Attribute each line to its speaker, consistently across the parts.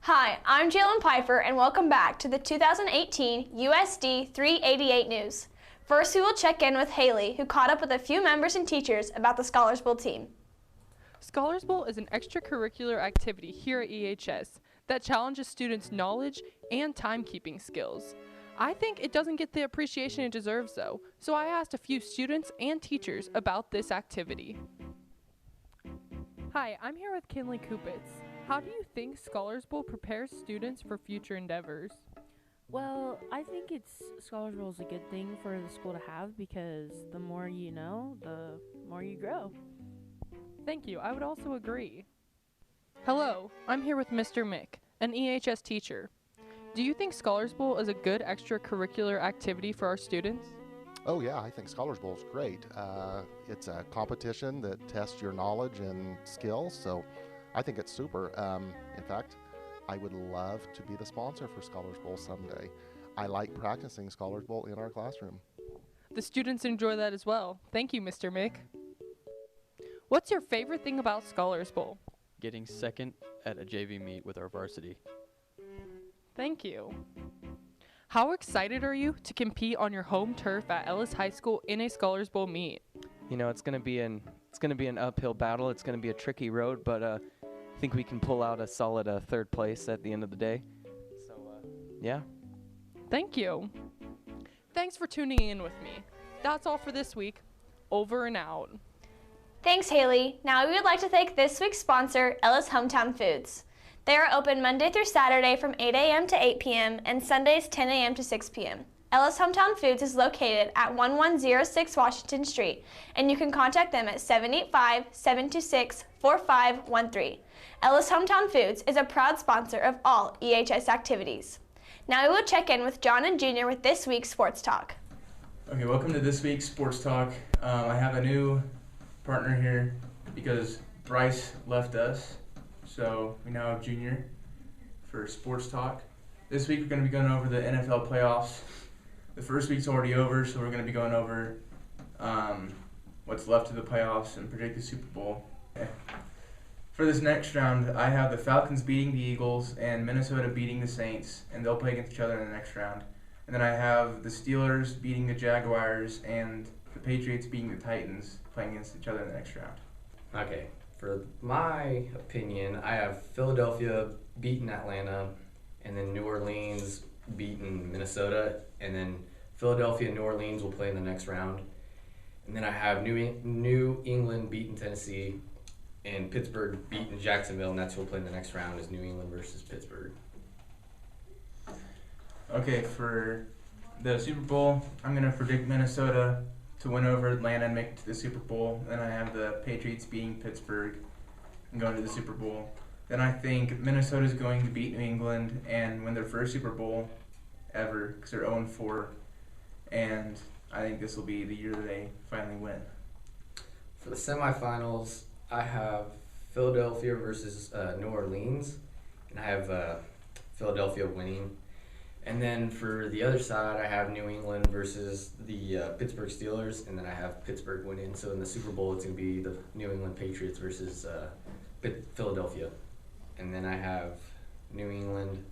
Speaker 1: Hi, I'm Jalen Piper, and welcome back to the 2018 USD 388 News. First, we will check in with Haley, who caught up with a few members and teachers about the Scholars Bowl team.
Speaker 2: Scholars Bowl is an extracurricular activity here at EHS that challenges students' knowledge and timekeeping skills. I think it doesn't get the appreciation it deserves, though, so I asked a few students and teachers about this activity. Hi, I'm here with Kinley Kupitz. How do you think Scholars Bowl prepares students for future endeavors?
Speaker 3: Well, I think Scholars Bowl is a good thing for the school to have because the more you know, the more you grow.
Speaker 2: Thank you, I would also agree. Hello, I'm here with Mr. Mick, an EHS teacher. Do you think Scholars Bowl is a good extracurricular activity for our students?
Speaker 4: Oh yeah, I think Scholars Bowl is great. It's a competition that tests your knowledge and skills, so I think it's super. In fact, I would love to be the sponsor for Scholars Bowl someday. I like practicing Scholars Bowl in our classroom.
Speaker 2: The students enjoy that as well. Thank you, Mr. Mick. What's your favorite thing about Scholars Bowl?
Speaker 5: Getting second at a JV meet with our varsity.
Speaker 2: Thank you. How excited are you to compete on your home turf at Ellis High School in a Scholars Bowl meet?
Speaker 6: You know, it's gonna be an uphill battle. It's gonna be a tricky road, but I think we can pull out a solid third place at the end of the day. So, yeah.
Speaker 2: Thank you. Thanks for tuning in with me. That's all for this week. Over and out.
Speaker 1: Thanks, Haley. Now we would like to thank this week's sponsor, Ellis Hometown Foods. They are open Monday through Saturday from 8 a.m. to 8 p.m. and Sundays 10 a.m. to 6 p.m. Ellis Hometown Foods is located at 1106 Washington Street, and you can contact them at 785-726-4513. Ellis Hometown Foods is a proud sponsor of all EHS activities. Now we will check in with John and Junior with this week's Sports Talk.
Speaker 7: Okay, welcome to this week's Sports Talk. I have a new partner here because Bryce left us, so we now have Junior for Sports Talk. This week we're going to be going over the NFL playoffs. The first week's already over, so we're going to be going over what's left of the playoffs and predict the Super Bowl. Okay. For this next round, I have the Falcons beating the Eagles and Minnesota beating the Saints, and they'll play against each other in the next round. And then I have the Steelers beating the Jaguars and the Patriots beating the Titans, playing against each other in the next round.
Speaker 8: Okay, for my opinion, I have Philadelphia beating Atlanta, and then New Orleans beating Minnesota, and then Philadelphia and New Orleans will play in the next round. And then I have New England beating Tennessee, and Pittsburgh beating Jacksonville, and that's who will play in the next round is New England versus Pittsburgh.
Speaker 7: Okay, for the Super Bowl, I'm going to predict Minnesota to win over Atlanta and make it to the Super Bowl. Then I have the Patriots beating Pittsburgh and going to the Super Bowl. Then I think Minnesota's going to beat New England and win their first Super Bowl ever because they're 0-4. And I think this will be the year that they finally win.
Speaker 8: For the semifinals, I have Philadelphia versus New Orleans, and I have Philadelphia winning. And then for the other side, I have New England versus the Pittsburgh Steelers, and then I have Pittsburgh winning. So in the Super Bowl, it's going to be the New England Patriots versus Philadelphia. And then I have New England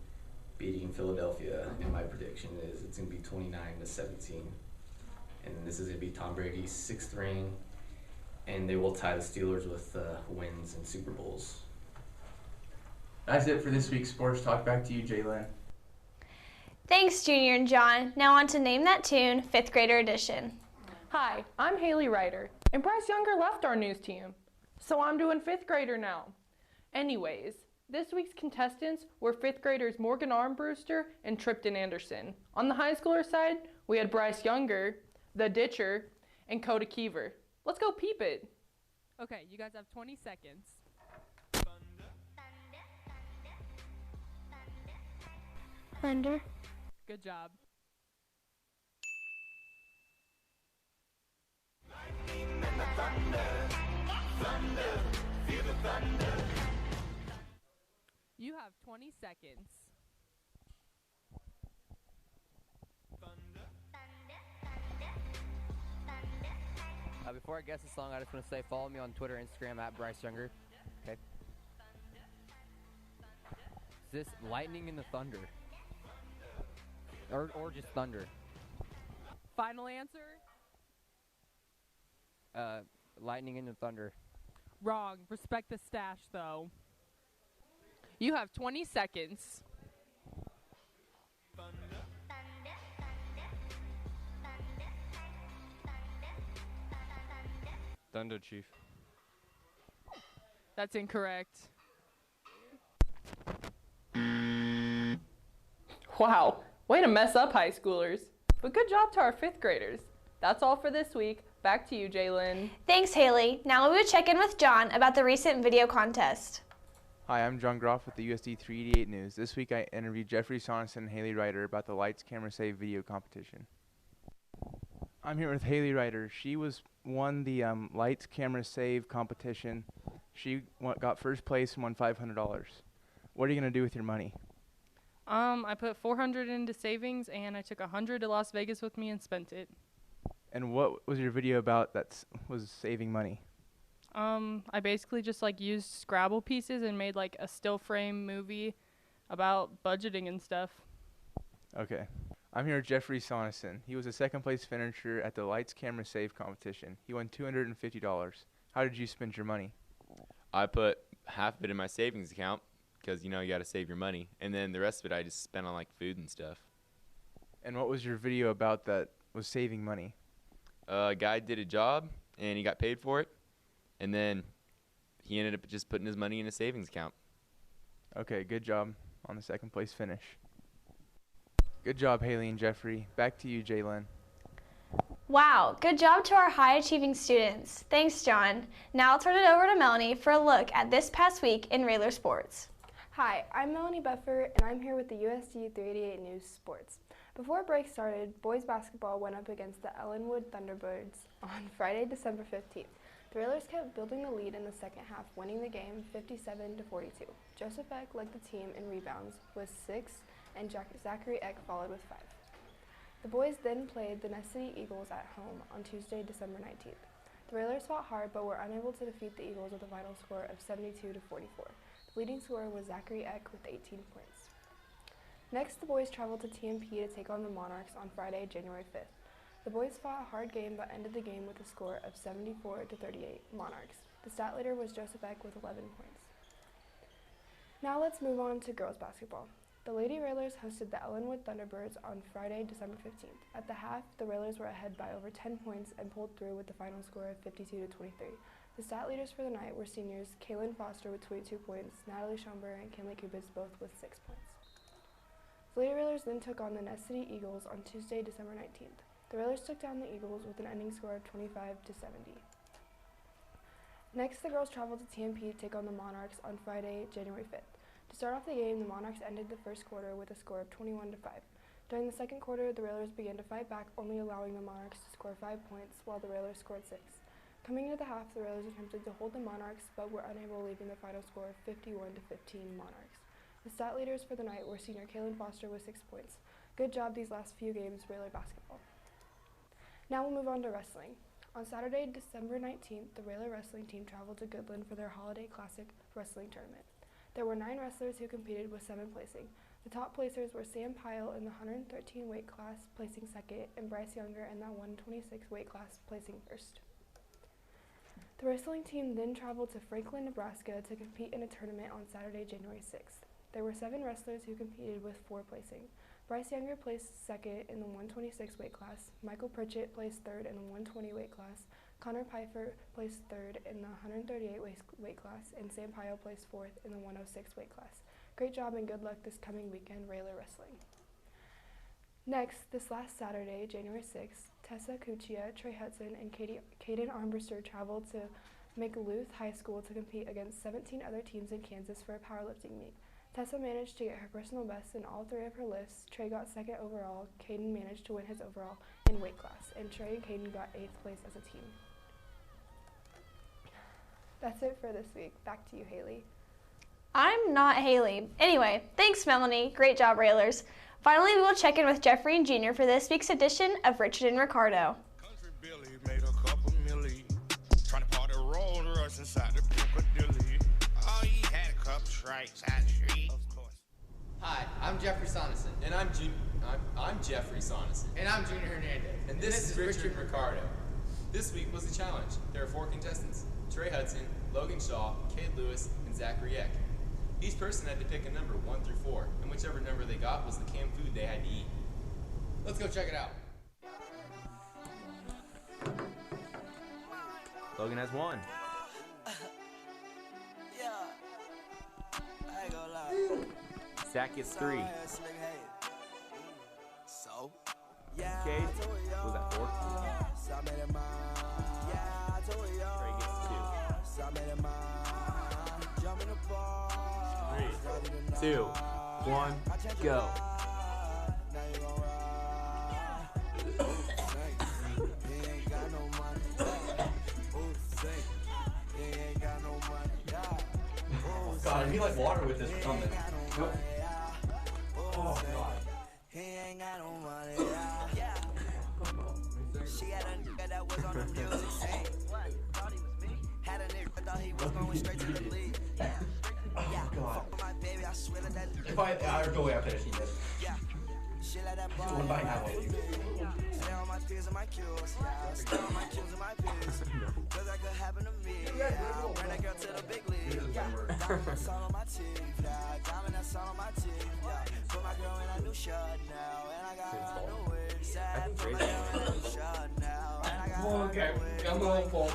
Speaker 8: beating Philadelphia, and my prediction is it's going to be 29-17. And then this is going to be Tom Brady's 6th ring, and they will tie the Steelers with wins in Super Bowls.
Speaker 7: That's it for this week's Sports Talk. Back to you, Jalen.
Speaker 1: Thanks, Junior and John. Now on to Name That Tune, 5th grader edition.
Speaker 2: Hi, I'm Haley Ryder, and Bryce Younger left our news team, so I'm doing 5th grader now. Anyways, this week's contestants were 5th graders Morgan Armbruster and Tripton Anderson. On the high schooler side, we had Bryce Younger, The Ditcher, and Coda Keever. Let's go peep it. Okay, you guys have 20 seconds.
Speaker 9: Thunder.
Speaker 2: Good job. You have 20 seconds.
Speaker 6: Before I guess the song, I just want to say follow me on Twitter, Instagram at Bryce Younger. Okay.
Speaker 10: Is this lightning and the thunder? Or just thunder?
Speaker 2: Final answer?
Speaker 10: Lightning and the thunder.
Speaker 2: Wrong. Respect the stash, though. You have 20 seconds.
Speaker 5: Thunder, Chief.
Speaker 2: That's incorrect. Wow, way to mess up, high schoolers. But good job to our 5th graders. That's all for this week. Back to you, Jalen.
Speaker 1: Thanks, Haley. Now we will check in with John about the recent video contest.
Speaker 7: Hi, I'm John Groff with the USD 388 News. This week I interviewed Jeffrey Sonneson and Haley Ryder about the Lights, Camera, Save video competition. I'm here with Haley Ryder. She won the Lights, Camera, Save competition. She got first place and won $500. What are you going to do with your money?
Speaker 2: I put $400 into savings, and I took $100 to Las Vegas with me and spent it.
Speaker 7: And what was your video about that was saving money?
Speaker 2: I basically just used Scrabble pieces and made a still frame movie about budgeting and stuff.
Speaker 7: Okay. I'm here with Jeffrey Sonneson. He was a second place finisher at the Lights, Camera, Save competition. He won $250. How did you spend your money?
Speaker 11: I put half of it in my savings account because, you got to save your money. And then the rest of it I just spent on food and stuff.
Speaker 7: And what was your video about that was saving money?
Speaker 11: A guy did a job and he got paid for it. And then he ended up just putting his money in a savings account.
Speaker 7: Okay, good job on the second place finish. Good job, Haley and Jeffrey. Back to you, Jalen.
Speaker 1: Wow, good job to our high-achieving students. Thanks, John. Now I'll turn it over to Melanie for a look at this past week in Railer sports.
Speaker 12: Hi, I'm Melanie Buffer, and I'm here with the USD 388 News Sports. Before break started, boys basketball went up against the Ellenwood Thunderbirds on Friday, December 15th. The Railers kept building the lead in the second half, winning the game 57-42. Joseph Eck led the team in rebounds with 6, and Zachary Eck followed with 5. The boys then played the Nest City Eagles at home on Tuesday, December 19th. The Railers fought hard but were unable to defeat the Eagles with a final score of 72-44. The leading scorer was Zachary Eck with 18 points. Next, the boys traveled to TMP to take on the Monarchs on Friday, January 5th. The boys fought a hard game but ended the game with a score of 74-38 Monarchs. The stat leader was Joseph Eck with 11 points. Now let's move on to girls basketball. The Lady Railers hosted the Ellenwood Thunderbirds on Friday, December 15th. At the half, the Railers were ahead by over 10 points and pulled through with the final score of 52-23. The stat leaders for the night were seniors Kaylin Foster with 22 points, Natalie Schomburg and Kinley Kubitz both with 6 points. The Lady Railers then took on the Nest City Eagles on Tuesday, December 19th. The Railers took down the Eagles with an ending score of 25-70. Next, the girls traveled to TMP to take on the Monarchs on Friday, January 5th. To start off the game, the Monarchs ended the first quarter with a score of 21-5. During the second quarter, the Railers began to fight back, only allowing the Monarchs to score 5 points, while the Railers scored 6. Coming into the half, the Railers attempted to hold the Monarchs, but were unable, leaving the final score of 51-15 Monarchs. The stat leaders for the night were senior Kaylin Foster with 6 points. Good job these last few games, Railer basketball. Now we'll move on to wrestling. On Saturday, December 19th, the Railer wrestling team traveled to Goodland for their Holiday Classic wrestling tournament. There were 9 wrestlers who competed with 7 placing. The top placers were Sam Pyle in the 113 weight class, placing second, and Bryce Younger in the 126 weight class, placing first. The wrestling team then traveled to Franklin, Nebraska to compete in a tournament on Saturday, January 6th. There were 7 wrestlers who competed with 4 placing. Bryce Younger placed second in the 126 weight class, Michael Pritchett placed third in the 120 weight class, Connor Pfeiffer placed third in the 138 weight class, and Sam Pyle placed fourth in the 106 weight class. Great job and good luck this coming weekend, Railer Wrestling. Next, this last Saturday, January 6th, Tessa Cuccia, Trey Hudson, and Kaden Armbruster traveled to McLuth High School to compete against 17 other teams in Kansas for a powerlifting meet. Tessa managed to get her personal best in all 3 of her lifts. Trey got second overall, Kaden managed to win his overall in weight class, and Trey and Kaden got 8th place as a team. That's it for this week. Back to you, Haley.
Speaker 1: I'm not Haley. Anyway, thanks, Melanie. Great job, Railers. Finally, we will check in with Jeffrey and Junior for this week's edition of Richard and Ricardo.
Speaker 13: Country Billy made a couple milli, trying to party roll and rush inside the Piccadilly. Oh, he had a couple strikes out the street. Of course.
Speaker 14: Hi, I'm Jeffrey Sonneson.
Speaker 15: And I'm Jeffrey Sonneson.
Speaker 14: And I'm Junior Hernandez.
Speaker 15: And this is Richard and Ricardo. This week was the challenge. There are 4 contestants: Trey Hudson, Logan Shaw, Cade Lewis, and Zachary Eck. Each person had to pick a number 1 through 4, and whichever number they got was the canned food they had to eat.
Speaker 14: Let's go check it out.
Speaker 11: Logan has 1. Zach gets 3. Cade, what was that, 4? Trey gets 2. 3, 2, 1, go.
Speaker 16: God, I need like water with this or something. Nope. Oh God.
Speaker 17: He ain't got no money, She had a nigga that was on the music scene. Thought he was me. Had a nigga thought he was going straight to the league.
Speaker 16: Oh God.
Speaker 17: Fuck my baby, I swear to that.
Speaker 16: If I go away after finishing this.
Speaker 17: She let that ball.
Speaker 16: One bite now.
Speaker 17: Stay on my P's and my Q's. Stay on my Q's and my P's. Cause that could happen to me. Bring that girl to the big league. Diamond that's all on my teeth. Diamond that's all on my teeth. Put my girl in a new shirt now. And I got her a new wig. Put my girl in a new shirt now. And I got her a new wig.
Speaker 16: I'm going for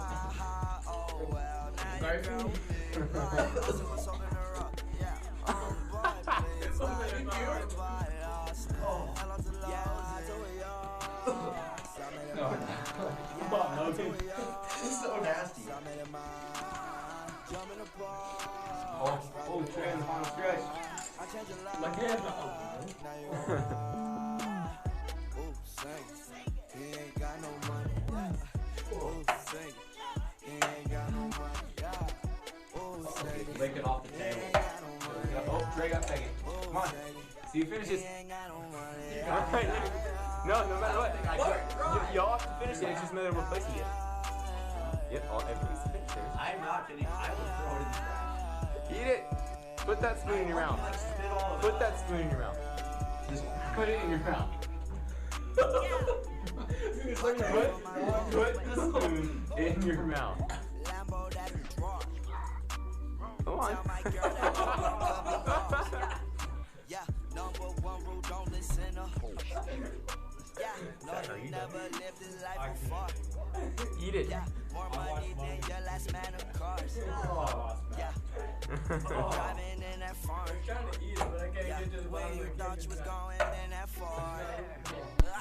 Speaker 17: Oh well, now you go with me. What's up in the rock? Yeah. Oh boy, please.
Speaker 16: This is so nasty. Oh, Trey in the final stretch. My head not open. Lick it off the table. Oh, Trey got second. Come on.
Speaker 11: See who finishes. Alright, no matter what. Y'all have to finish it. It's just a matter of replacing it. Yep, everybody's finished theirs.
Speaker 16: I'm not kidding. I will throw it in the trash.
Speaker 11: Eat it. Put that spoon in your mouth. Put that spoon in your mouth.
Speaker 16: Just put it in your mouth.
Speaker 11: Put the spoon in your mouth. Come on.
Speaker 17: Yeah, number 1 rule, don't listen to yeah, no, you never lived this life before.
Speaker 11: Eat it.
Speaker 17: Yeah, more money than your last man of cars. Yeah, driving in that farm. I'm trying to eat it, but I can't get to the way you thought you was going in that far.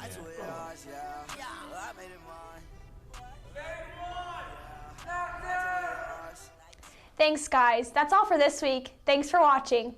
Speaker 17: I took it ours, yeah. I made it mine.
Speaker 1: Thanks, guys. That's all for this week. Thanks for watching.